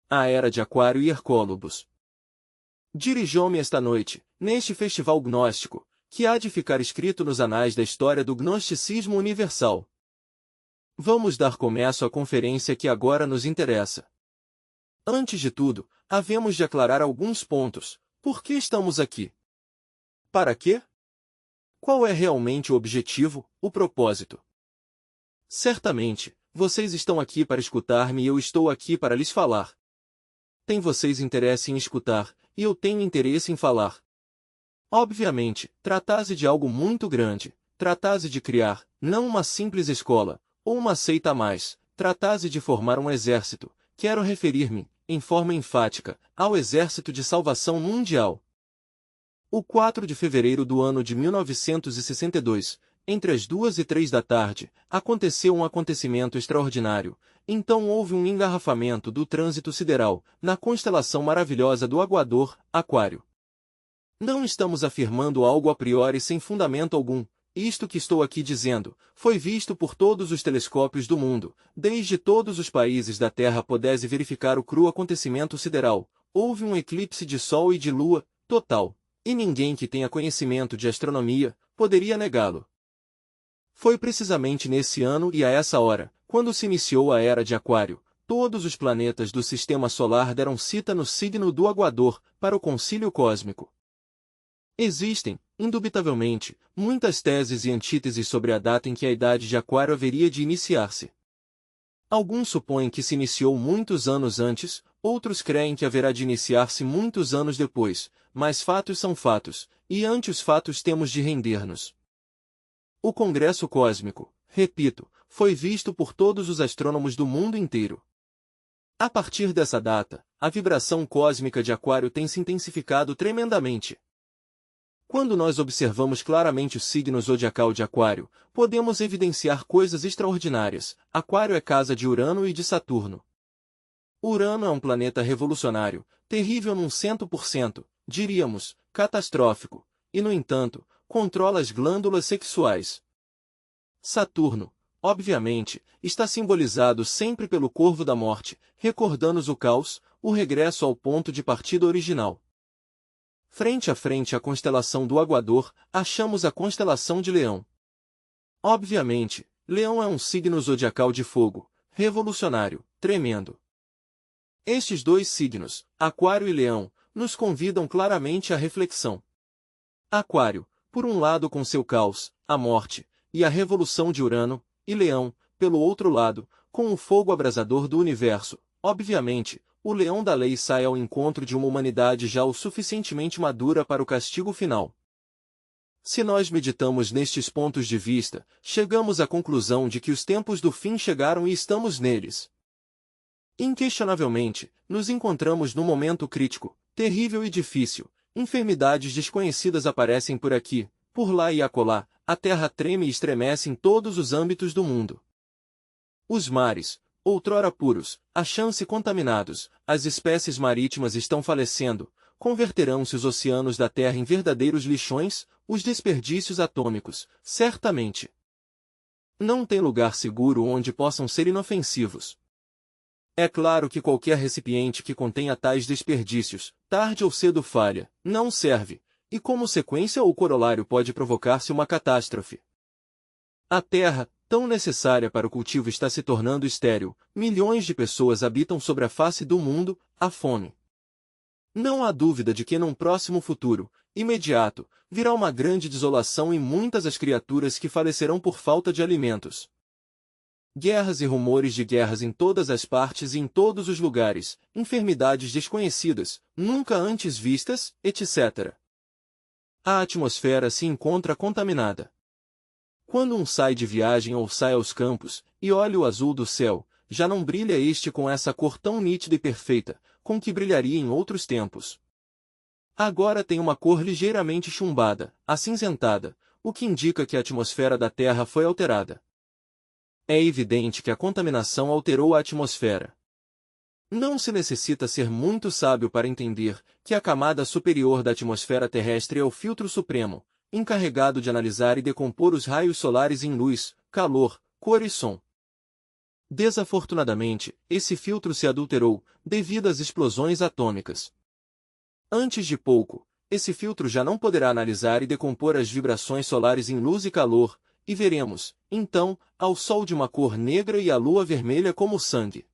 a Era de Aquário e Hercólobos. Dirigiu-me esta noite, neste festival gnóstico, que há de ficar escrito nos anais da história do gnosticismo universal. Vamos dar começo à conferência que agora nos interessa. Antes de tudo, havemos de aclarar alguns pontos. Por que estamos aqui? Para quê? Qual é realmente o objetivo, o propósito? Certamente, vocês estão aqui para escutar-me e eu estou aqui para lhes falar. Tem vocês interesse em escutar, e eu tenho interesse em falar. Obviamente, trata-se de algo muito grande, trata-se de criar, não uma simples escola, ou uma seita a mais, trata-se de formar um exército. Quero referir-me, em forma enfática, ao Exército de Salvação Mundial. O 4 de fevereiro do ano de 1962, entre as 2 e 3 da tarde, aconteceu um acontecimento extraordinário. Então houve um engarrafamento do trânsito sideral, na constelação maravilhosa do Aguador, Aquário. Não estamos afirmando algo a priori sem fundamento algum. Isto que estou aqui dizendo, foi visto por todos os telescópios do mundo, desde todos os países da Terra pudesse verificar o cru acontecimento sideral. Houve um eclipse de Sol e de Lua, total, e ninguém que tenha conhecimento de astronomia, poderia negá-lo. Foi precisamente nesse ano e a essa hora, quando se iniciou a Era de Aquário, todos os planetas do Sistema Solar deram cita no signo do Aguador, para o concílio cósmico. Existem, indubitavelmente, muitas teses e antíteses sobre a data em que a Idade de Aquário haveria de iniciar-se. Alguns supõem que se iniciou muitos anos antes, outros creem que haverá de iniciar-se muitos anos depois, mas fatos são fatos, e ante os fatos temos de render-nos. O Congresso Cósmico, repito, foi visto por todos os astrônomos do mundo inteiro. A partir dessa data, a vibração cósmica de Aquário tem se intensificado tremendamente. Quando nós observamos claramente o signo zodiacal de Aquário, podemos evidenciar coisas extraordinárias. Aquário é casa de Urano e de Saturno. Urano é um planeta revolucionário, terrível num 100%, diríamos, catastrófico, e no entanto, controla as glândulas sexuais. Saturno, obviamente, está simbolizado sempre pelo corvo da morte, recordando-nos o caos, o regresso ao ponto de partida original. Frente a frente à constelação do Aguador, achamos a constelação de Leão. Obviamente, Leão é um signo zodiacal de fogo, revolucionário, tremendo. Estes dois signos, Aquário e Leão, nos convidam claramente à reflexão. Aquário, por um lado com seu caos, a morte, e a revolução de Urano, e Leão, pelo outro lado, com o fogo abrasador do universo. Obviamente, o leão da lei sai ao encontro de uma humanidade já o suficientemente madura para o castigo final. Se nós meditamos nestes pontos de vista, chegamos à conclusão de que os tempos do fim chegaram e estamos neles. Inquestionavelmente, nos encontramos num momento crítico, terrível e difícil. Enfermidades desconhecidas aparecem por aqui, por lá e acolá, a terra treme e estremece em todos os âmbitos do mundo. Os mares, outrora puros, acham-se contaminados, as espécies marítimas estão falecendo, converterão-se os oceanos da Terra em verdadeiros lixões, os desperdícios atômicos, certamente. Não tem lugar seguro onde possam ser inofensivos. É claro que qualquer recipiente que contenha tais desperdícios, tarde ou cedo falha, não serve, e como sequência ou corolário pode provocar-se uma catástrofe. A Terra, tão necessária para o cultivo, está se tornando estéril, milhões de pessoas habitam sobre a face do mundo, a fome. Não há dúvida de que num próximo futuro, imediato, virá uma grande desolação e muitas as criaturas que falecerão por falta de alimentos. Guerras e rumores de guerras em todas as partes e em todos os lugares, enfermidades desconhecidas, nunca antes vistas, etc. A atmosfera se encontra contaminada. Quando um sai de viagem ou sai aos campos, e olha o azul do céu, já não brilha este com essa cor tão nítida e perfeita, com que brilharia em outros tempos. Agora tem uma cor ligeiramente chumbada, acinzentada, o que indica que a atmosfera da Terra foi alterada. É evidente que a contaminação alterou a atmosfera. Não se necessita ser muito sábio para entender que a camada superior da atmosfera terrestre é o filtro supremo, encarregado de analisar e decompor os raios solares em luz, calor, cor e som. Desafortunadamente, esse filtro se adulterou, devido às explosões atômicas. Antes de pouco, esse filtro já não poderá analisar e decompor as vibrações solares em luz e calor, e veremos, então, ao Sol de uma cor negra e a Lua vermelha como sangue.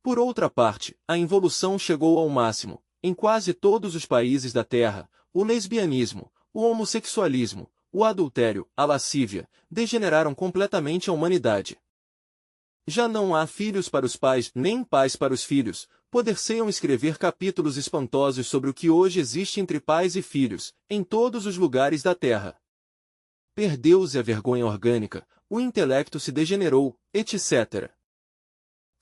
Por outra parte, a involução chegou ao máximo. Em quase todos os países da Terra, o lesbianismo, o homossexualismo, o adultério, a lascívia, degeneraram completamente a humanidade. Já não há filhos para os pais, nem pais para os filhos, poder-se-ão escrever capítulos espantosos sobre o que hoje existe entre pais e filhos, em todos os lugares da Terra. Perdeu-se a vergonha orgânica, o intelecto se degenerou, etc.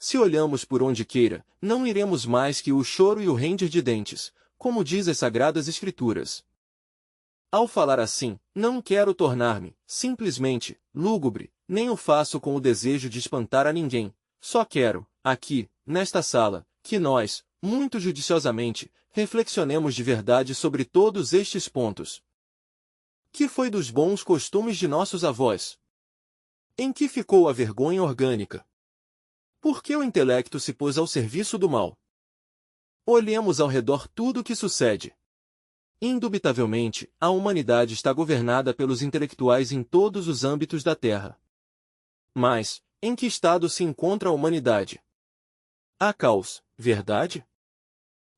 Se olhamos por onde queira, não iremos mais que o choro e o ranger de dentes, como diz as Sagradas Escrituras. Ao falar assim, não quero tornar-me, simplesmente, lúgubre, nem o faço com o desejo de espantar a ninguém, só quero, aqui, nesta sala, que nós, muito judiciosamente, reflexionemos de verdade sobre todos estes pontos. Que foi dos bons costumes de nossos avós? Em que ficou a vergonha orgânica? Por que o intelecto se pôs ao serviço do mal? Olhemos ao redor tudo o que sucede. Indubitavelmente, a humanidade está governada pelos intelectuais em todos os âmbitos da Terra. Mas, em que estado se encontra a humanidade? Há caos, verdade?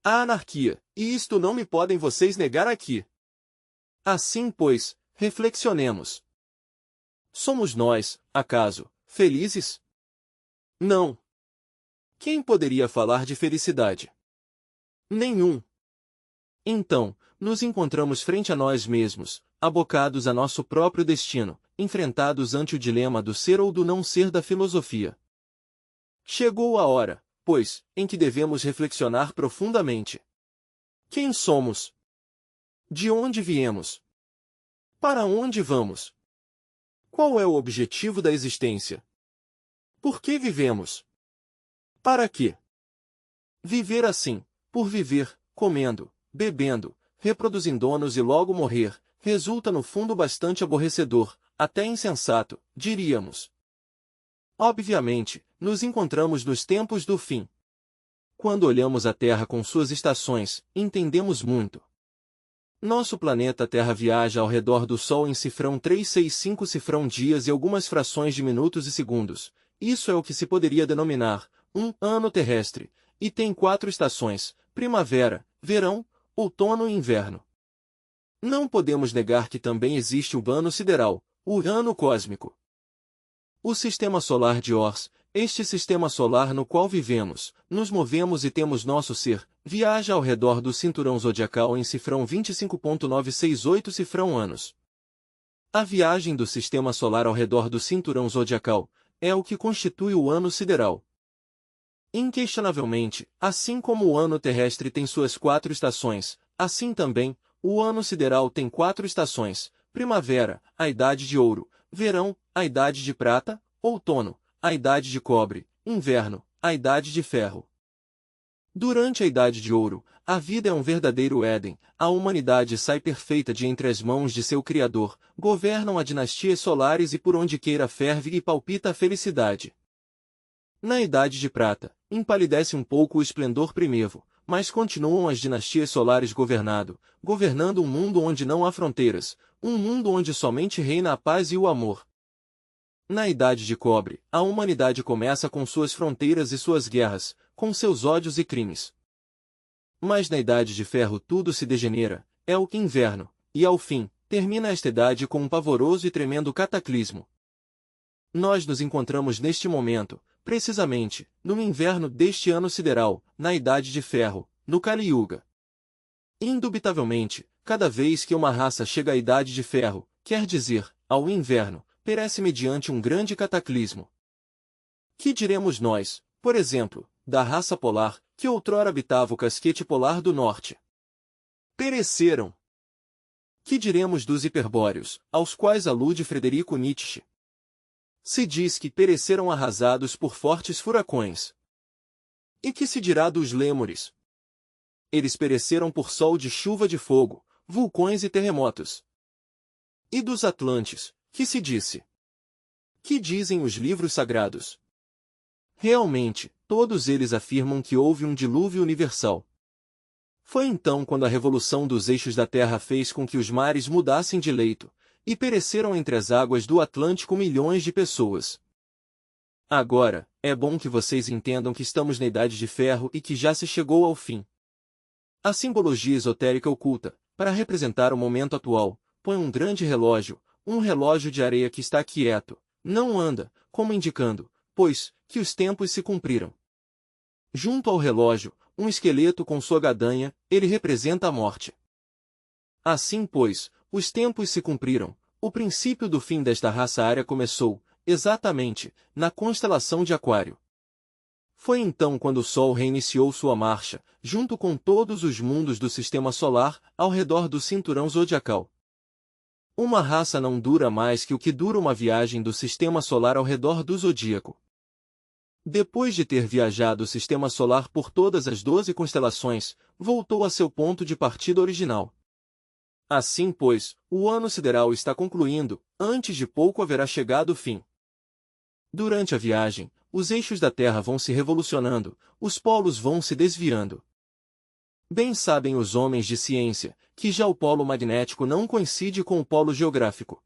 Há anarquia, e isto não me podem vocês negar aqui. Assim, pois, reflexionemos. Somos nós, acaso, felizes? Não. Quem poderia falar de felicidade? Nenhum. Então, nos encontramos frente a nós mesmos, abocados a nosso próprio destino, enfrentados ante o dilema do ser ou do não ser da filosofia. Chegou a hora, pois, em que devemos reflexionar profundamente. Quem somos? De onde viemos? Para onde vamos? Qual é o objetivo da existência? Por que vivemos? Para quê? Viver assim, por viver, comendo, bebendo, reproduzindo-nos e logo morrer, resulta no fundo bastante aborrecedor, até insensato, diríamos. Obviamente, nos encontramos nos tempos do fim. Quando olhamos a Terra com suas estações, entendemos muito. Nosso planeta Terra viaja ao redor do Sol em cifrão 365 cifrão dias e algumas frações de minutos e segundos. Isso é o que se poderia denominar um ano terrestre, e tem 4 estações, primavera, verão, outono e inverno. Não podemos negar que também existe o ano sideral, o ano cósmico. O sistema solar de Ors, este sistema solar no qual vivemos, nos movemos e temos nosso ser, viaja ao redor do cinturão zodiacal em cifrão 25.968 cifrão anos. A viagem do sistema solar ao redor do cinturão zodiacal é o que constitui o ano sideral. Inquestionavelmente, assim como o ano terrestre tem suas 4 estações, assim também, o ano sideral tem 4 estações: primavera, a idade de ouro; verão, a idade de prata; outono, a idade de cobre; inverno, a idade de ferro. Durante a idade de ouro, a vida é um verdadeiro Éden, a humanidade sai perfeita de entre as mãos de seu Criador, governam as dinastias solares e por onde queira ferve e palpita a felicidade. Na idade de prata, empalidece um pouco o esplendor primevo, mas continuam as dinastias solares governando um mundo onde não há fronteiras, um mundo onde somente reina a paz e o amor. Na idade de cobre, a humanidade começa com suas fronteiras e suas guerras, com seus ódios e crimes. Mas na idade de ferro tudo se degenera, é o inverno, e ao fim, termina esta idade com um pavoroso e tremendo cataclismo. Nós nos encontramos neste momento, precisamente, no inverno deste ano sideral, na idade de ferro, no Kali Yuga. Indubitavelmente, cada vez que uma raça chega à idade de ferro, quer dizer, ao inverno, perece mediante um grande cataclismo. Que diremos nós, por exemplo, da raça polar, que outrora habitava o casquete polar do norte? Pereceram. Que diremos dos hiperbóreos, aos quais alude Frederico Nietzsche? Se diz que pereceram arrasados por fortes furacões. E que se dirá dos lêmures? Eles pereceram por sol de chuva de fogo, vulcões e terremotos. E dos atlantes, que se disse? Que dizem os livros sagrados? Realmente, todos eles afirmam que houve um dilúvio universal. Foi então quando a revolução dos eixos da Terra fez com que os mares mudassem de leito, e pereceram entre as águas do Atlântico milhões de pessoas. Agora, é bom que vocês entendam que estamos na Idade de Ferro e que já se chegou ao fim. A simbologia esotérica oculta, para representar o momento atual, põe um grande relógio, um relógio de areia que está quieto, não anda, como indicando, pois, que os tempos se cumpriram. Junto ao relógio, um esqueleto com sua gadanha, ele representa a morte. Assim, pois, os tempos se cumpriram, o princípio do fim desta raça ária começou, exatamente, na constelação de Aquário. Foi então quando o Sol reiniciou sua marcha, junto com todos os mundos do Sistema Solar, ao redor do cinturão zodiacal. Uma raça não dura mais que o que dura uma viagem do Sistema Solar ao redor do zodíaco. Depois de ter viajado o Sistema Solar por todas as 12 constelações, voltou a seu ponto de partida original. Assim, pois, o ano sideral está concluindo, antes de pouco haverá chegado o fim. Durante a viagem, os eixos da Terra vão se revolucionando, os polos vão se desviando. Bem sabem os homens de ciência, que já o polo magnético não coincide com o polo geográfico.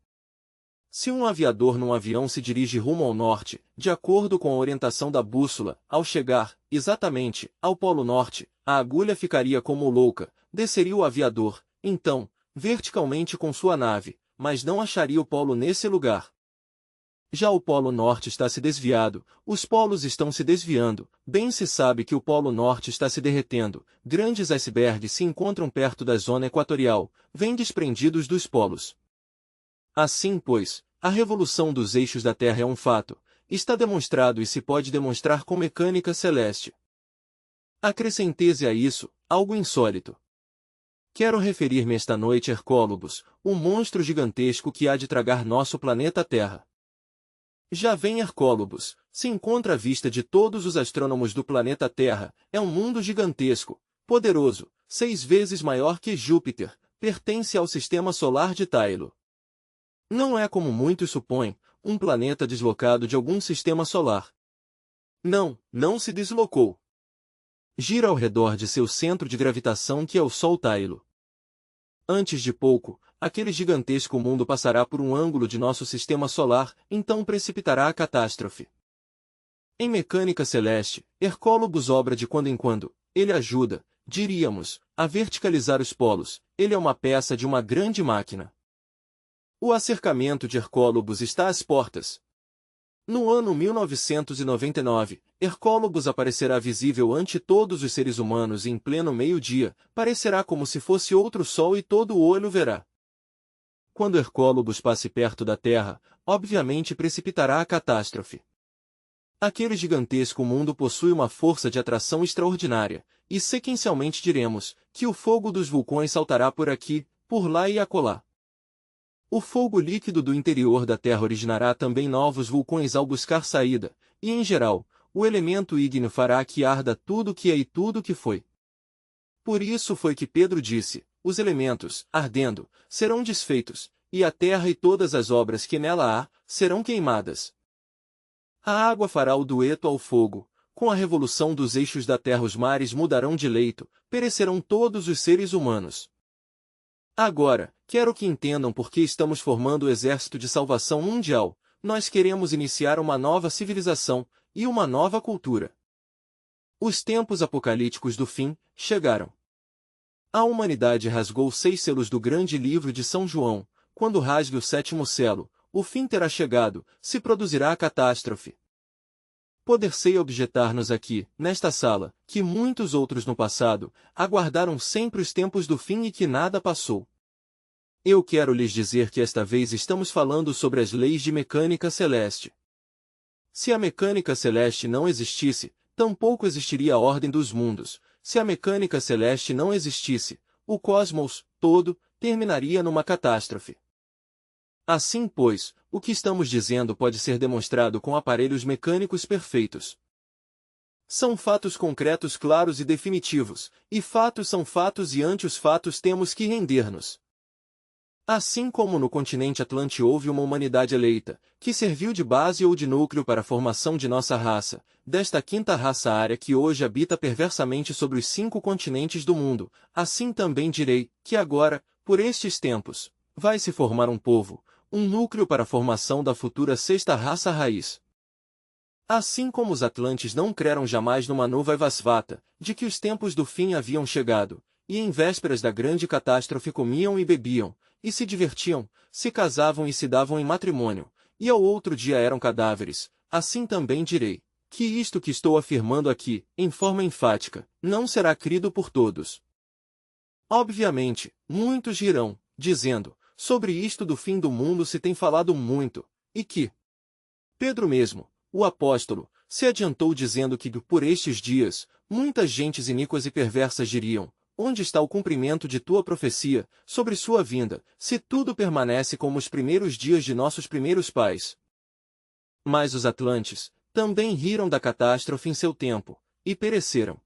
Se um aviador num avião se dirige rumo ao norte, de acordo com a orientação da bússola, ao chegar, exatamente, ao polo norte, a agulha ficaria como louca, desceria o aviador, então, verticalmente com sua nave, mas não acharia o polo nesse lugar. Já o polo norte está se desviado, os polos estão se desviando, bem se sabe que o polo norte está se derretendo, grandes icebergs se encontram perto da zona equatorial, vêm desprendidos dos polos. Assim, pois, a revolução dos eixos da Terra é um fato, está demonstrado e se pode demonstrar com mecânica celeste. Acrescentese a isso, algo insólito. Quero referir-me esta noite a Hercólogos, um monstro gigantesco que há de tragar nosso planeta Terra. Já vem Hercólogos, se encontra à vista de todos os astrônomos do planeta Terra, é um mundo gigantesco, poderoso, 6 vezes maior que Júpiter, pertence ao sistema solar de Tailo. Não é como muitos supõem, um planeta deslocado de algum sistema solar. Não, não se deslocou. Gira ao redor de seu centro de gravitação que é o Sol Tailo. Antes de pouco, aquele gigantesco mundo passará por um ângulo de nosso sistema solar, então precipitará a catástrofe. Em mecânica celeste, Hercólogos obra de quando em quando, ele ajuda, diríamos, a verticalizar os polos, ele é uma peça de uma grande máquina. O acercamento de Hercólogos está às portas. No ano 1999, Hercólogos aparecerá visível ante todos os seres humanos em pleno meio-dia, parecerá como se fosse outro sol e todo o olho verá. Quando Hercólogos passe perto da Terra, obviamente precipitará a catástrofe. Aquele gigantesco mundo possui uma força de atração extraordinária, e sequencialmente diremos, que o fogo dos vulcões saltará por aqui, por lá e acolá. O fogo líquido do interior da Terra originará também novos vulcões ao buscar saída, e em geral, o elemento ígneo fará que arda tudo que é e tudo que foi. Por isso foi que Pedro disse, os elementos, ardendo, serão desfeitos, e a terra e todas as obras que nela há, serão queimadas. A água fará o dueto ao fogo, com a revolução dos eixos da Terra os mares mudarão de leito, perecerão todos os seres humanos. Agora, quero que entendam por que estamos formando o Exército de Salvação Mundial. Nós queremos iniciar uma nova civilização e uma nova cultura. Os tempos apocalípticos do fim chegaram. A humanidade rasgou 6 selos do grande livro de São João. Quando rasgue o 7º selo, o fim terá chegado, se produzirá a catástrofe. Poder-se objetar-nos aqui, nesta sala, que muitos outros no passado, aguardaram sempre os tempos do fim e que nada passou. Eu quero lhes dizer que esta vez estamos falando sobre as leis de mecânica celeste. Se a mecânica celeste não existisse, tampouco existiria a ordem dos mundos. Se a mecânica celeste não existisse, o cosmos, todo, terminaria numa catástrofe. Assim, pois, o que estamos dizendo pode ser demonstrado com aparelhos mecânicos perfeitos. São fatos concretos claros e definitivos, e fatos são fatos e ante os fatos temos que render-nos. Assim como no continente Atlante houve uma humanidade eleita, que serviu de base ou de núcleo para a formação de nossa raça, desta quinta raça ária que hoje habita perversamente sobre os 5 continentes do mundo, assim também direi, que agora, por estes tempos, vai se formar um povo, um núcleo para a formação da futura sexta raça raiz. Assim como os Atlantes não creram jamais numa nova Evasvata, de que os tempos do fim haviam chegado, e em vésperas da grande catástrofe comiam e bebiam, e se divertiam, se casavam e se davam em matrimônio, e ao outro dia eram cadáveres, assim também direi, que isto que estou afirmando aqui, em forma enfática, não será crido por todos. Obviamente, muitos rirão, dizendo, sobre isto do fim do mundo se tem falado muito, e que Pedro mesmo, o apóstolo, se adiantou dizendo que, por estes dias, muitas gentes iníquas e perversas diriam, onde está o cumprimento de tua profecia, sobre sua vinda, se tudo permanece como os primeiros dias de nossos primeiros pais? Mas os Atlantes também riram da catástrofe em seu tempo, e pereceram.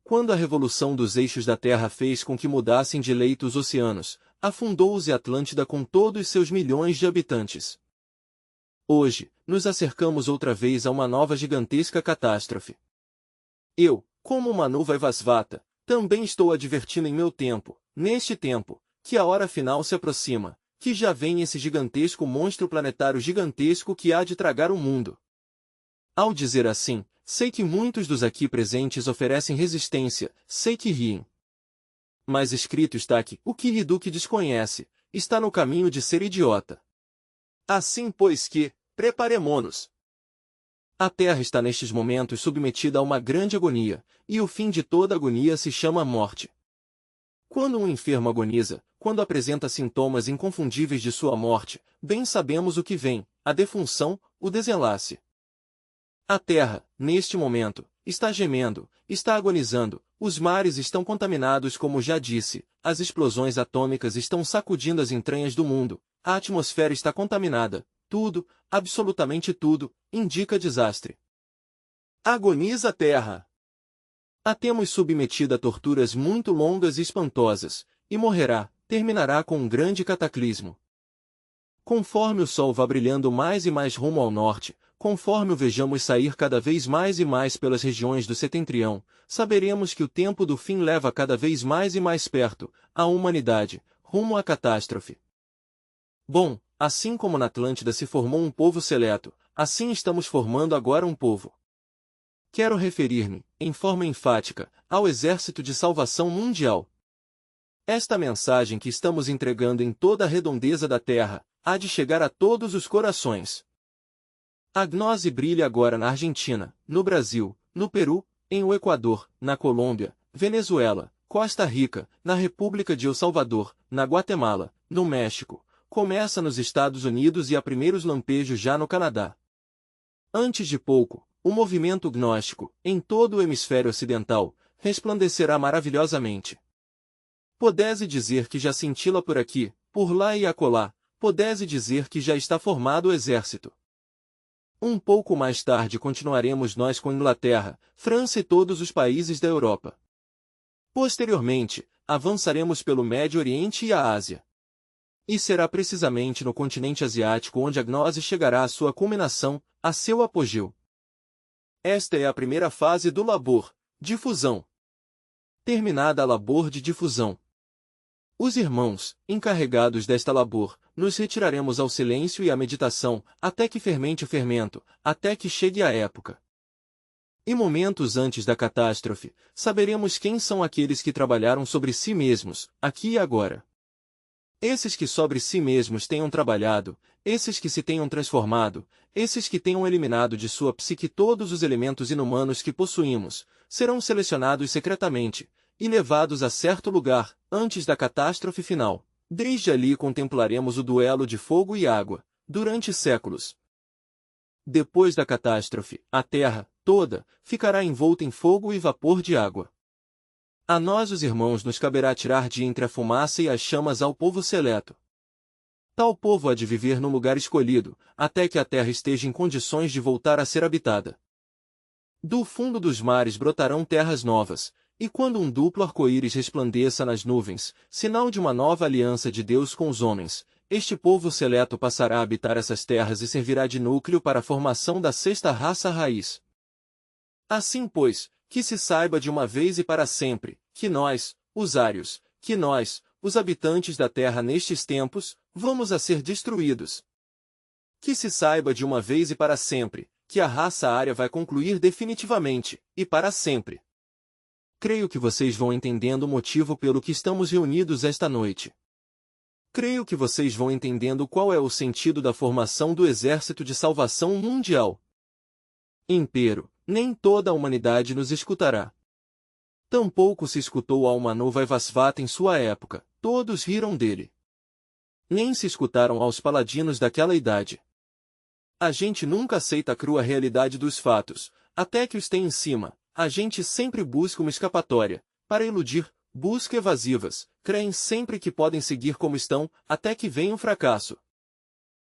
Quando a revolução dos eixos da Terra fez com que mudassem de leito os oceanos, afundou-se a Atlântida com todos seus milhões de habitantes. Hoje, nos acercamos outra vez a uma nova gigantesca catástrofe. Eu, como uma nova Evasvata, também estou advertindo em meu tempo, neste tempo, que a hora final se aproxima, que já vem esse gigantesco monstro planetário gigantesco que há de tragar o mundo. Ao dizer assim, sei que muitos dos aqui presentes oferecem resistência, sei que riem. Mas escrito está que, o que Hiduque desconhece, está no caminho de ser idiota. Assim pois que, preparemo-nos. A Terra está nestes momentos submetida a uma grande agonia, e o fim de toda agonia se chama morte. Quando um enfermo agoniza, quando apresenta sintomas inconfundíveis de sua morte, bem sabemos o que vem, a defunção, o desenlace. A Terra, neste momento, está gemendo, está agonizando, os mares estão contaminados como já disse, as explosões atômicas estão sacudindo as entranhas do mundo, a atmosfera está contaminada, tudo, absolutamente tudo, indica desastre. Agoniza a Terra. A temos submetida a torturas muito longas e espantosas, e morrerá, terminará com um grande cataclismo. Conforme o sol vá brilhando mais e mais rumo ao norte, conforme o vejamos sair cada vez mais e mais pelas regiões do setentrião, saberemos que o tempo do fim leva cada vez mais e mais perto, a humanidade, rumo à catástrofe. Bom, assim como na Atlântida se formou um povo seleto, assim estamos formando agora um povo. Quero referir-me, em forma enfática, ao Exército de Salvação Mundial. Esta mensagem que estamos entregando em toda a redondeza da Terra, há de chegar a todos os corações. A gnose brilha agora na Argentina, no Brasil, no Peru, em o Equador, na Colômbia, Venezuela, Costa Rica, na República de El Salvador, na Guatemala, no México, começa nos Estados Unidos e há primeiros lampejos já no Canadá. Antes de pouco, o movimento gnóstico, em todo o hemisfério ocidental, resplandecerá maravilhosamente. Podese dizer que já cintila por aqui, por lá e acolá, podese dizer que já está formado o exército. Um pouco mais tarde continuaremos nós com Inglaterra, França e todos os países da Europa. Posteriormente, avançaremos pelo Médio Oriente e a Ásia. E será precisamente no continente asiático onde a gnose chegará à sua culminação, a seu apogeu. Esta é a primeira fase do labor, difusão. Terminada a labor de difusão, os irmãos, encarregados desta labor, nos retiraremos ao silêncio e à meditação, até que fermente o fermento, até que chegue a época. E momentos antes da catástrofe, saberemos quem são aqueles que trabalharam sobre si mesmos, aqui e agora. Esses que sobre si mesmos tenham trabalhado, esses que se tenham transformado, esses que tenham eliminado de sua psique todos os elementos inumanos que possuímos, serão selecionados secretamente, e levados a certo lugar, antes da catástrofe final. Desde ali contemplaremos o duelo de fogo e água, durante séculos. Depois da catástrofe, a Terra, toda, ficará envolta em fogo e vapor de água. A nós os irmãos nos caberá tirar de entre a fumaça e as chamas ao povo seleto. Tal povo há de viver no lugar escolhido, até que a Terra esteja em condições de voltar a ser habitada. Do fundo dos mares brotarão terras novas, E quando um duplo arco-íris resplandeça nas nuvens, sinal de uma nova aliança de Deus com os homens, este povo seleto passará a habitar essas terras e servirá de núcleo para a formação da sexta raça raiz. Assim, pois, que se saiba de uma vez e para sempre, que nós, os ários, que nós, os habitantes da terra nestes tempos, vamos a ser destruídos. Que se saiba de uma vez e para sempre, que a raça ária vai concluir definitivamente, e para sempre. Creio que vocês vão entendendo o motivo pelo que estamos reunidos esta noite. Creio que vocês vão entendendo qual é o sentido da formação do exército de salvação mundial. Empero, nem toda a humanidade nos escutará. Tampouco se escutou Almanu Vaivasvata em sua época, todos riram dele. Nem se escutaram aos paladinos daquela idade. A gente nunca aceita a crua realidade dos fatos, até que os tem em cima. A gente sempre busca uma escapatória, para iludir, busca evasivas, creem sempre que podem seguir como estão, até que venha o fracasso.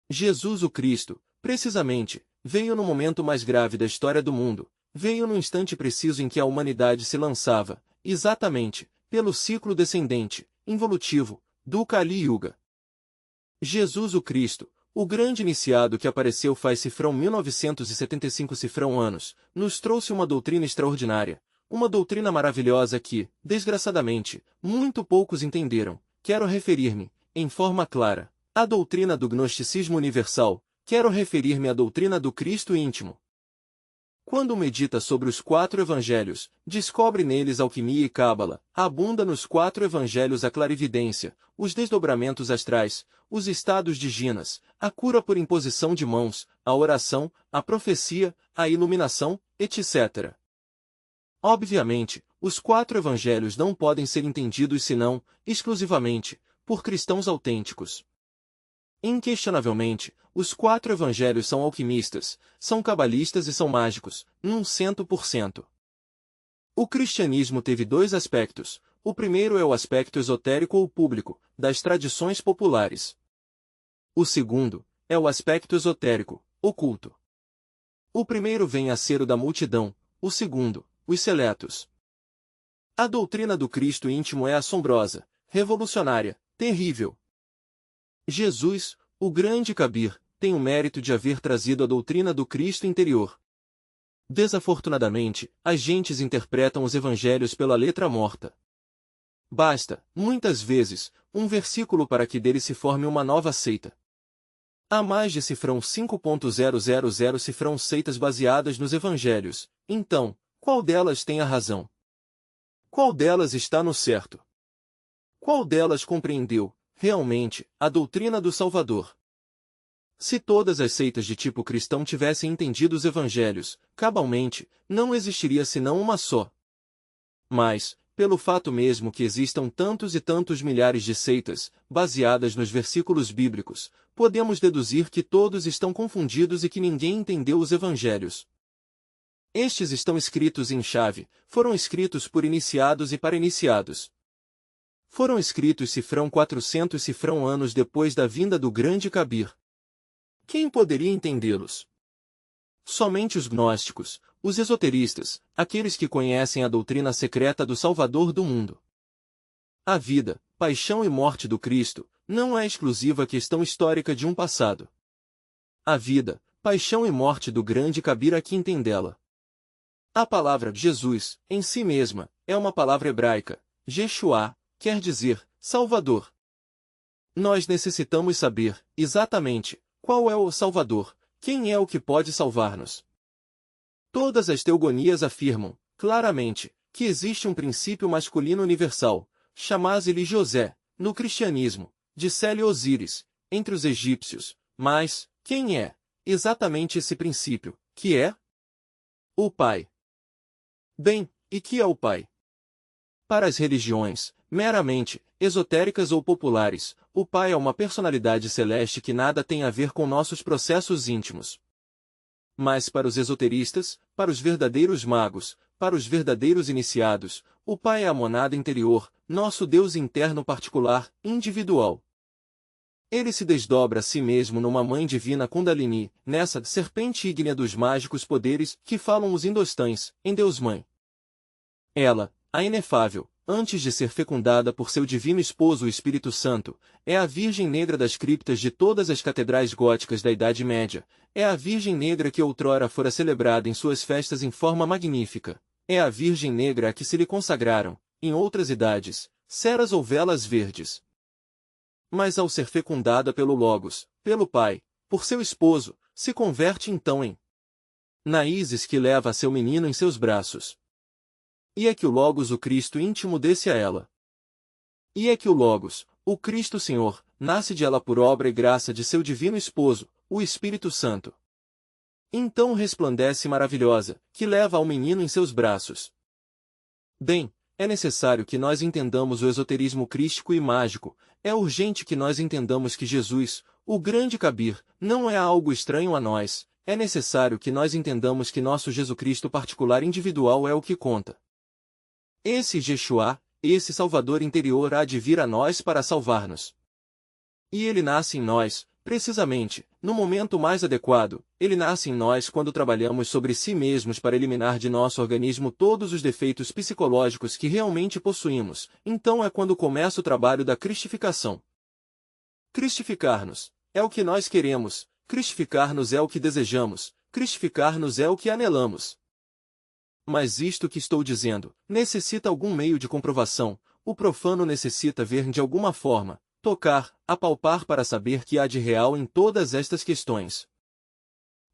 Jesus o Cristo, precisamente, veio no momento mais grave da história do mundo, veio no instante preciso em que a humanidade se lançava, exatamente, pelo ciclo descendente, involutivo, do Kali Yuga. Jesus o Cristo, o grande iniciado que apareceu faz cifrão 1975 cifrão anos, nos trouxe uma doutrina extraordinária, uma doutrina maravilhosa que, desgraçadamente, muito poucos entenderam. Quero referir-me, em forma clara, à doutrina do gnosticismo universal, quero referir-me à doutrina do Cristo íntimo. Quando medita sobre os 4 evangelhos, descobre neles alquimia e cábala, abunda nos 4 evangelhos a clarividência, os desdobramentos astrais, os estados de Ginas, a cura por imposição de mãos, a oração, a profecia, a iluminação, etc. Obviamente, os 4 evangelhos não podem ser entendidos senão, exclusivamente, por cristãos autênticos. Inquestionavelmente, os 4 evangelhos são alquimistas, são cabalistas e são mágicos, 100%. O cristianismo teve 2 aspectos. O primeiro é o aspecto esotérico ou público, das tradições populares. O segundo é o aspecto esotérico, oculto. O primeiro vem a ser o da multidão, o segundo, os seletos. A doutrina do Cristo íntimo é assombrosa, revolucionária, terrível. Jesus, o grande Kabir, tem o mérito de haver trazido a doutrina do Cristo interior. Desafortunadamente, as gentes interpretam os evangelhos pela letra morta. Basta, muitas vezes, um versículo para que dele se forme uma nova seita. Há mais de cifrão 5.000 cifrão seitas baseadas nos evangelhos, então, qual delas tem a razão? Qual delas está no certo? Qual delas compreendeu, realmente, a doutrina do Salvador? Se todas as seitas de tipo cristão tivessem entendido os evangelhos, cabalmente, não existiria senão uma só. Mas, pelo fato mesmo que existam tantos e tantos milhares de seitas, baseadas nos versículos bíblicos, podemos deduzir que todos estão confundidos e que ninguém entendeu os evangelhos. Estes estão escritos em chave, foram escritos por iniciados e para iniciados. Foram escritos cifrão 400 cifrão anos depois da vinda do grande Kabir. Quem poderia entendê-los? Somente os gnósticos, os esoteristas, aqueles que conhecem a doutrina secreta do Salvador do mundo. A vida, paixão e morte do Cristo não é exclusiva questão histórica de um passado. A vida, paixão e morte do grande Kabir aqui entendê-la. A palavra Jesus, em si mesma, é uma palavra hebraica, Yeshua, quer dizer, Salvador. Nós necessitamos saber, exatamente, qual é o Salvador, quem é o que pode salvar-nos. Todas as teogonias afirmam, claramente, que existe um princípio masculino universal, chamado-lhe José, no cristianismo, disse-lhe Osíris, entre os egípcios, mas, quem é, exatamente esse princípio, que é? O Pai. Bem, e que é o Pai? Para as religiões, meramente, esotéricas ou populares, o Pai é uma personalidade celeste que nada tem a ver com nossos processos íntimos. Mas para os esoteristas, para os verdadeiros magos, para os verdadeiros iniciados, o Pai é a monada interior, nosso Deus interno particular, individual. Ele se desdobra a si mesmo numa mãe divina Kundalini, nessa serpente ígnea dos mágicos poderes que falam os indostães, em Deus Mãe. Ela, A inefável, antes de ser fecundada por seu divino esposo o Espírito Santo, é a Virgem Negra das criptas de todas as catedrais góticas da Idade Média, é a Virgem Negra que outrora fora celebrada em suas festas em forma magnífica, é a Virgem Negra a que se lhe consagraram, em outras idades, ceras ou velas verdes. Mas ao ser fecundada pelo Logos, pelo Pai, por seu esposo, se converte então em Naísis que leva seu menino em seus braços. E é que o Logos, o Cristo íntimo, desce a ela. E é que o Logos, o Cristo Senhor, nasce de ela por obra e graça de seu divino esposo, o Espírito Santo. Então resplandece maravilhosa, que leva ao menino em seus braços. Bem, é necessário que nós entendamos o esoterismo crístico e mágico, é urgente que nós entendamos que Jesus, o grande Kabir, não é algo estranho a nós, é necessário que nós entendamos que nosso Jesus Cristo particular individual é o que conta. Esse Yeshua, esse Salvador interior há de vir a nós para salvar-nos. E ele nasce em nós, precisamente, no momento mais adequado, ele nasce em nós quando trabalhamos sobre si mesmos para eliminar de nosso organismo todos os defeitos psicológicos que realmente possuímos, então é quando começa o trabalho da cristificação. Cristificar-nos é o que nós queremos, cristificar-nos é o que desejamos, cristificar-nos é o que anelamos. Mas isto que estou dizendo, necessita algum meio de comprovação, o profano necessita ver de alguma forma, tocar, apalpar para saber que há de real em todas estas questões.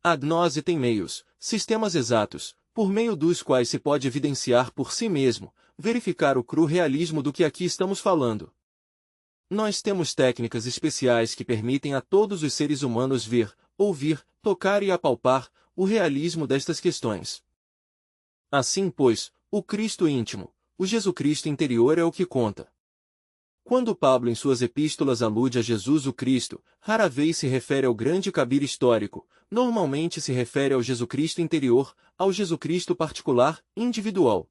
A gnose tem meios, sistemas exatos, por meio dos quais se pode evidenciar por si mesmo, verificar o cru realismo do que aqui estamos falando. Nós temos técnicas especiais que permitem a todos os seres humanos ver, ouvir, tocar e apalpar o realismo destas questões. Assim, pois, o Cristo íntimo, o Jesus Cristo interior é o que conta. Quando Pablo em suas epístolas alude a Jesus o Cristo, rara vez se refere ao grande Kabir histórico, normalmente se refere ao Jesus Cristo interior, ao Jesus Cristo particular, individual.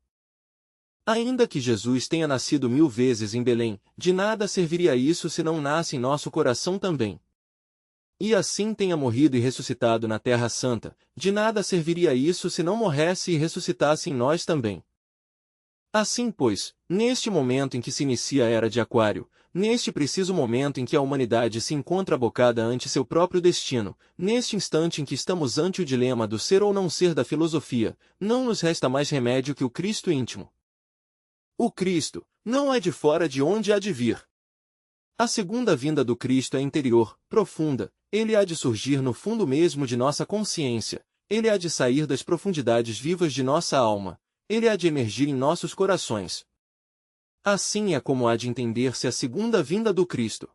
Ainda que Jesus tenha nascido 1000 vezes em Belém, de nada serviria isso se não nasce em nosso coração também. E assim tenha morrido e ressuscitado na Terra Santa, de nada serviria isso se não morresse e ressuscitasse em nós também. Assim, pois, neste momento em que se inicia a Era de Aquário, neste preciso momento em que a humanidade se encontra abocada ante seu próprio destino, neste instante em que estamos ante o dilema do ser ou não ser da filosofia, não nos resta mais remédio que o Cristo íntimo. O Cristo não é de fora de onde há de vir. A segunda vinda do Cristo é interior, profunda, ele há de surgir no fundo mesmo de nossa consciência, ele há de sair das profundidades vivas de nossa alma, ele há de emergir em nossos corações. Assim é como há de entender-se a segunda vinda do Cristo.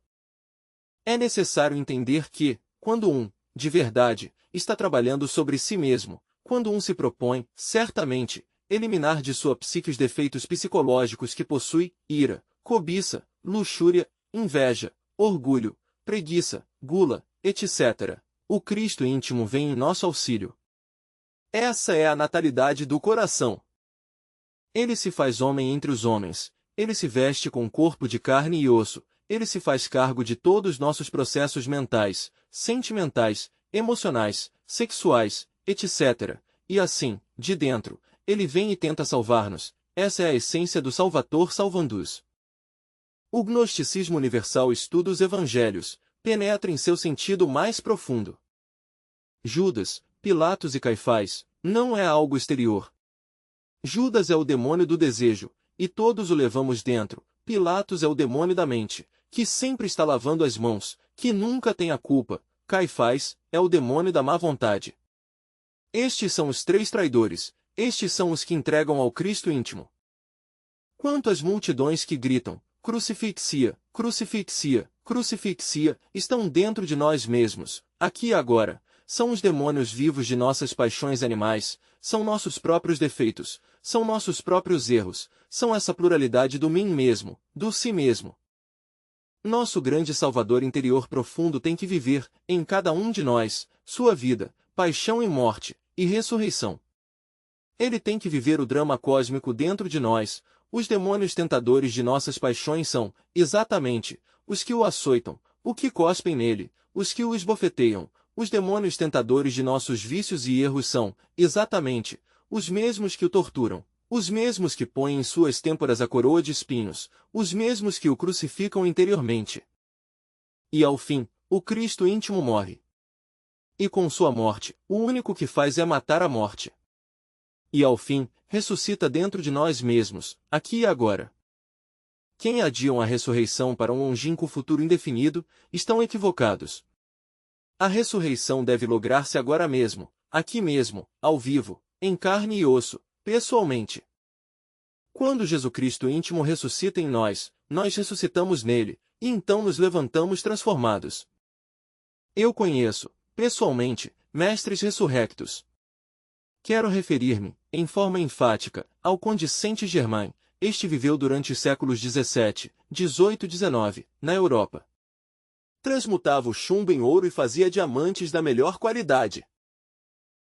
É necessário entender que, quando de verdade, está trabalhando sobre si mesmo, quando se propõe, certamente, eliminar de sua psique os defeitos psicológicos que possui, ira, cobiça, luxúria, inveja, orgulho, preguiça, gula, etc. O Cristo íntimo vem em nosso auxílio. Essa é a natalidade do coração. Ele se faz homem entre os homens, ele se veste com corpo de carne e osso, ele se faz cargo de todos os nossos processos mentais, sentimentais, emocionais, sexuais, etc. E assim, de dentro, ele vem e tenta salvar-nos. Essa é a essência do Salvator Salvandus. O gnosticismo universal estuda os evangelhos, penetra em seu sentido mais profundo. Judas, Pilatos e Caifás, não é algo exterior. Judas é o demônio do desejo, e todos o levamos dentro. Pilatos é o demônio da mente, que sempre está lavando as mãos, que nunca tem a culpa. Caifás é o demônio da má vontade. Estes são os três traidores, estes são os que entregam ao Cristo íntimo. Quanto às multidões que gritam, crucifixia, crucifixia, crucifixia, estão dentro de nós mesmos, aqui e agora, são os demônios vivos de nossas paixões animais, são nossos próprios defeitos, são nossos próprios erros, são essa pluralidade do mim mesmo, do si mesmo. Nosso grande Salvador interior profundo tem que viver, em cada um de nós, sua vida, paixão e morte, e ressurreição. Ele tem que viver o drama cósmico dentro de nós. Os demônios tentadores de nossas paixões são, exatamente, os que o açoitam, os que cospem nele, os que o esbofeteiam. Os demônios tentadores de nossos vícios e erros são, exatamente, os mesmos que o torturam, Os mesmos que põem em suas têmporas a coroa de espinhos, os mesmos que o crucificam interiormente. E ao fim, o Cristo íntimo morre. E com sua morte, o único que faz é matar a morte. E ao fim, ressuscita dentro de nós mesmos, aqui e agora. Quem adiam a ressurreição para um longínquo futuro indefinido, estão equivocados. A ressurreição deve lograr-se agora mesmo, aqui mesmo, ao vivo, em carne e osso, pessoalmente. Quando Jesus Cristo íntimo ressuscita em nós, nós ressuscitamos nele, e então nos levantamos transformados. Eu conheço, pessoalmente, mestres ressurrectos. Quero referir-me, em forma enfática, ao conde Saint-Germain. Este viveu durante os séculos 17, 18 e 19, na Europa. Transmutava o chumbo em ouro e fazia diamantes da melhor qualidade.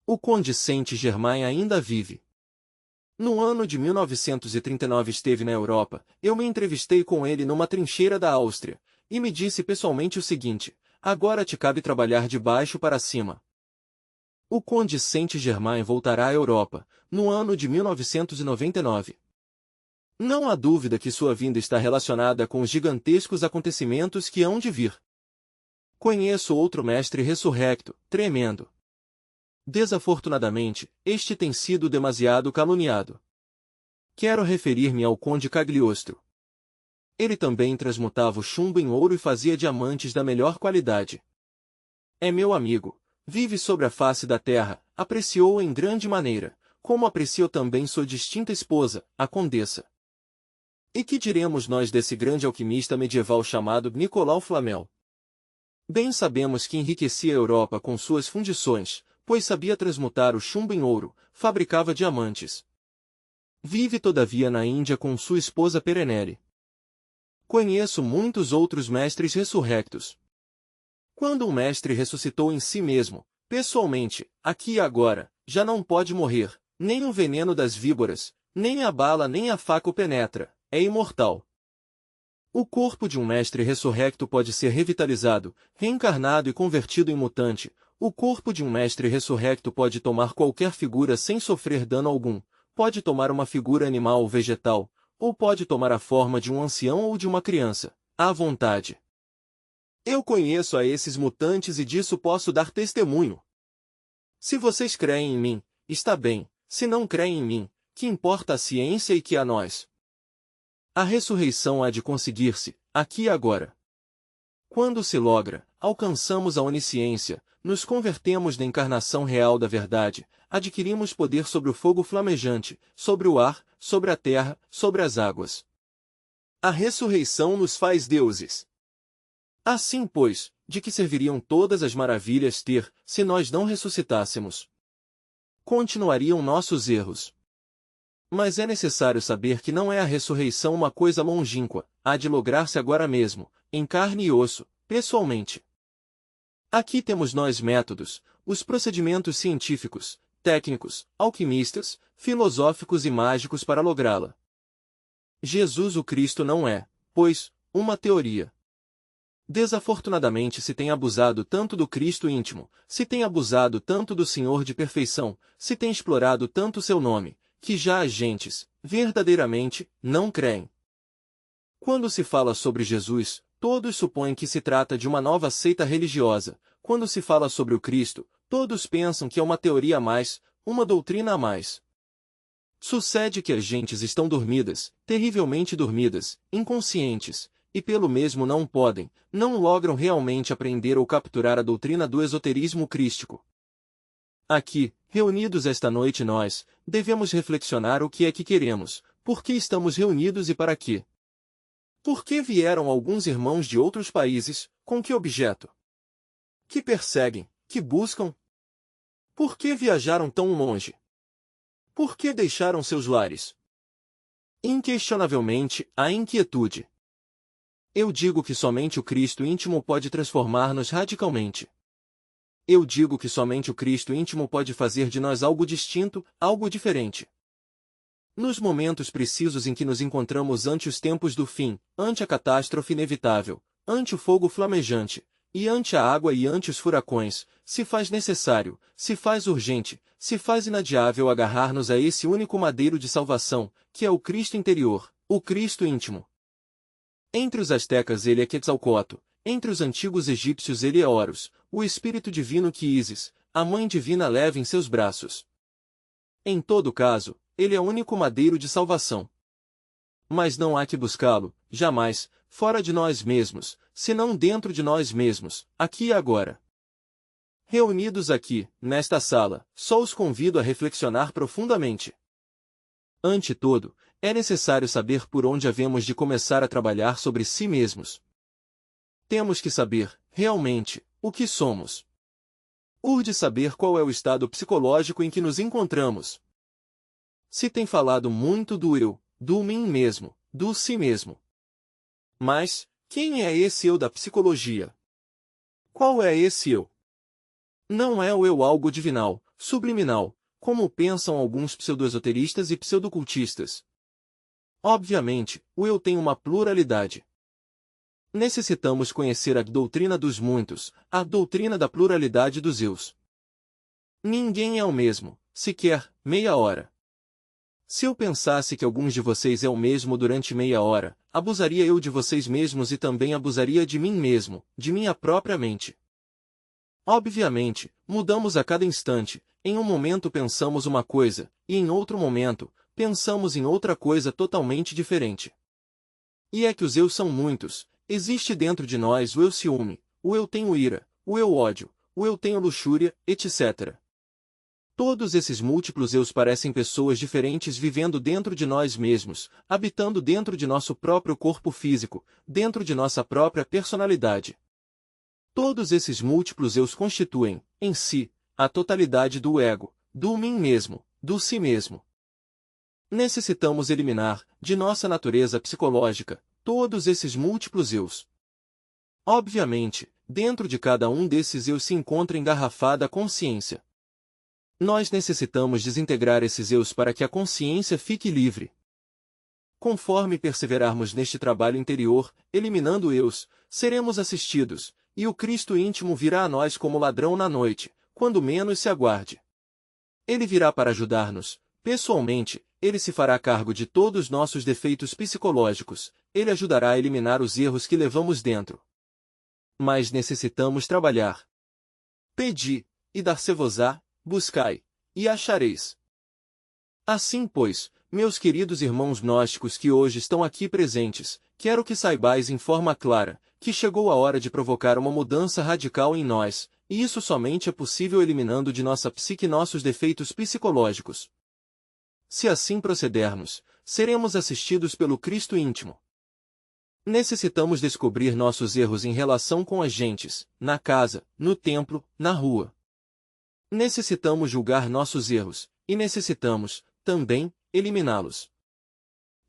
O conde Saint-Germain ainda vive. No ano de 1939 esteve na Europa, eu me entrevistei com ele numa trincheira da Áustria, e me disse pessoalmente o seguinte: agora te cabe trabalhar de baixo para cima. O conde Saint-Germain voltará à Europa, no ano de 1999. Não há dúvida que sua vinda está relacionada com os gigantescos acontecimentos que hão de vir. Conheço outro mestre ressurrecto, tremendo. Desafortunadamente, este tem sido demasiado caluniado. Quero referir-me ao conde Cagliostro. Ele também transmutava o chumbo em ouro e fazia diamantes da melhor qualidade. É meu amigo, vive sobre a face da terra, apreciou-o em grande maneira, como apreciou também sua distinta esposa, a condessa. E que diremos nós desse grande alquimista medieval chamado Nicolau Flamel? Bem sabemos que enriquecia a Europa com suas fundições, pois sabia transmutar o chumbo em ouro, fabricava diamantes. Vive todavia na Índia com sua esposa Perenelle. Conheço muitos outros mestres ressurrectos. Quando um mestre ressuscitou em si mesmo, pessoalmente, aqui e agora, já não pode morrer, nem o veneno das víboras, nem a bala nem a faca o penetra. É imortal. O corpo de um mestre ressurrecto pode ser revitalizado, reencarnado e convertido em mutante. O corpo de um mestre ressurrecto pode tomar qualquer figura sem sofrer dano algum, pode tomar uma figura animal ou vegetal, ou pode tomar a forma de um ancião ou de uma criança, à vontade. Eu conheço a esses mutantes e disso posso dar testemunho. Se vocês creem em mim, está bem, se não creem em mim, que importa a ciência e que a nós? A ressurreição há de conseguir-se, aqui e agora. Quando se logra, alcançamos a onisciência, nos convertemos na encarnação real da verdade, adquirimos poder sobre o fogo flamejante, sobre o ar, sobre a terra, sobre as águas. A ressurreição nos faz deuses. Assim, pois, de que serviriam todas as maravilhas ter, se nós não ressuscitássemos? Continuariam nossos erros. Mas é necessário saber que não é a ressurreição uma coisa longínqua, há de lograr-se agora mesmo, em carne e osso, pessoalmente. Aqui temos nós métodos, os procedimentos científicos, técnicos, alquimistas, filosóficos e mágicos para lográ-la. Jesus o Cristo não é, pois, uma teoria. Desafortunadamente se tem abusado tanto do Cristo íntimo, se tem abusado tanto do Senhor de perfeição, se tem explorado tanto seu nome, que já as gentes, verdadeiramente, não creem. Quando se fala sobre Jesus, todos supõem que se trata de uma nova seita religiosa. Quando se fala sobre o Cristo, todos pensam que é uma teoria a mais, uma doutrina a mais. Sucede que as gentes estão dormidas, terrivelmente dormidas, inconscientes, e pelo mesmo não podem, não logram realmente aprender ou capturar a doutrina do esoterismo crístico. Aqui, reunidos esta noite nós, devemos reflexionar o que é que queremos, por que estamos reunidos e para quê. Por que vieram alguns irmãos de outros países, com que objeto? Que perseguem, que buscam? Por que viajaram tão longe? Por que deixaram seus lares? Inquestionavelmente, a inquietude. Eu digo que somente o Cristo íntimo pode transformar-nos radicalmente. Eu digo que somente o Cristo íntimo pode fazer de nós algo distinto, algo diferente. Nos momentos precisos em que nos encontramos ante os tempos do fim, ante a catástrofe inevitável, ante o fogo flamejante, e ante a água e ante os furacões, se faz necessário, se faz urgente, se faz inadiável agarrar-nos a esse único madeiro de salvação, que é o Cristo interior, o Cristo íntimo. Entre os astecas ele é Quetzalcoatl, entre os antigos egípcios ele é Horus, o espírito divino que Ísis, a mãe divina, leva em seus braços. Em todo caso, ele é o único madeiro de salvação. Mas não há que buscá-lo, jamais, fora de nós mesmos, senão dentro de nós mesmos, aqui e agora. Reunidos aqui, nesta sala, só os convido a reflexionar profundamente. Ante todo, é necessário saber por onde havemos de começar a trabalhar sobre si mesmos. Temos que saber, realmente, o que somos. Urge saber qual é o estado psicológico em que nos encontramos. Se tem falado muito do eu, do mim mesmo, do si mesmo. Mas, quem é esse eu da psicologia? Qual é esse eu? Não é o eu algo divinal, subliminal, como pensam alguns pseudo-esoteristas e pseudocultistas. Obviamente, o eu tem uma pluralidade. Necessitamos conhecer a doutrina dos muitos, a doutrina da pluralidade dos eus. Ninguém é o mesmo, sequer, meia hora. Se eu pensasse que alguns de vocês é o mesmo durante meia hora, abusaria eu de vocês mesmos e também abusaria de mim mesmo, de minha própria mente. Obviamente, mudamos a cada instante, em um momento pensamos uma coisa, e em outro momento, pensamos em outra coisa totalmente diferente. E é que os eus são muitos, existe dentro de nós o eu ciúme, o eu tenho ira, o eu ódio, o eu tenho luxúria, etc. Todos esses múltiplos eus parecem pessoas diferentes vivendo dentro de nós mesmos, habitando dentro de nosso próprio corpo físico, dentro de nossa própria personalidade. Todos esses múltiplos eus constituem, em si, a totalidade do ego, do mim mesmo, do si mesmo. Necessitamos eliminar, de nossa natureza psicológica, todos esses múltiplos eus. Obviamente, dentro de cada um desses eus se encontra engarrafada a consciência. Nós necessitamos desintegrar esses eus para que a consciência fique livre. Conforme perseverarmos neste trabalho interior, eliminando eus, seremos assistidos, e o Cristo íntimo virá a nós como ladrão na noite, quando menos se aguarde. Ele virá para ajudar-nos, pessoalmente, ele se fará cargo de todos os nossos defeitos psicológicos, ele ajudará a eliminar os erros que levamos dentro. Mas necessitamos trabalhar. Pedi, e dar-se-vos-á, buscai, e achareis. Assim, pois, meus queridos irmãos gnósticos que hoje estão aqui presentes, quero que saibais em forma clara, que chegou a hora de provocar uma mudança radical em nós, e isso somente é possível eliminando de nossa psique nossos defeitos psicológicos. Se assim procedermos, seremos assistidos pelo Cristo íntimo. Necessitamos descobrir nossos erros em relação com as gentes, na casa, no templo, na rua. Necessitamos julgar nossos erros, e necessitamos, também, eliminá-los.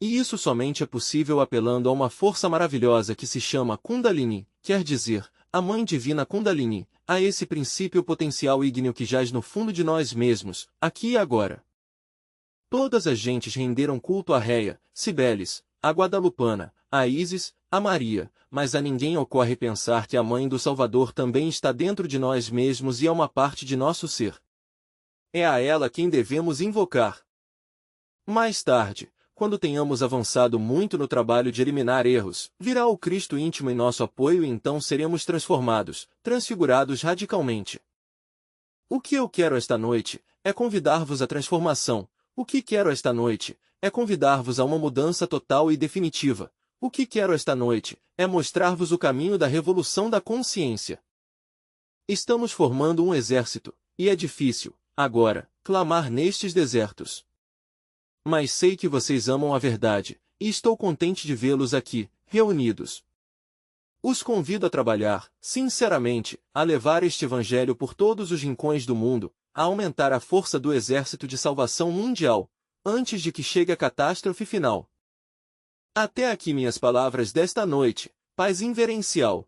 E isso somente é possível apelando a uma força maravilhosa que se chama Kundalini, quer dizer, a Mãe Divina Kundalini, a esse princípio potencial ígneo que jaz no fundo de nós mesmos, aqui e agora. Todas as gentes renderam culto a Réia, Cibeles, a Guadalupana, a Ísis, a Maria, mas a ninguém ocorre pensar que a Mãe do Salvador também está dentro de nós mesmos e é uma parte de nosso ser. É a ela quem devemos invocar. Mais tarde, quando tenhamos avançado muito no trabalho de eliminar erros, virá o Cristo íntimo em nosso apoio e então seremos transformados, transfigurados radicalmente. O que eu quero esta noite é convidar-vos à transformação. O que quero esta noite é convidar-vos a uma mudança total e definitiva. O que quero esta noite é mostrar-vos o caminho da revolução da consciência. Estamos formando um exército, e é difícil, agora, clamar nestes desertos. Mas sei que vocês amam a verdade, e estou contente de vê-los aqui, reunidos. Os convido a trabalhar, sinceramente, a levar este evangelho por todos os rincões do mundo, a aumentar a força do exército de salvação mundial, antes de que chegue a catástrofe final. Até aqui minhas palavras desta noite, paz inverencial.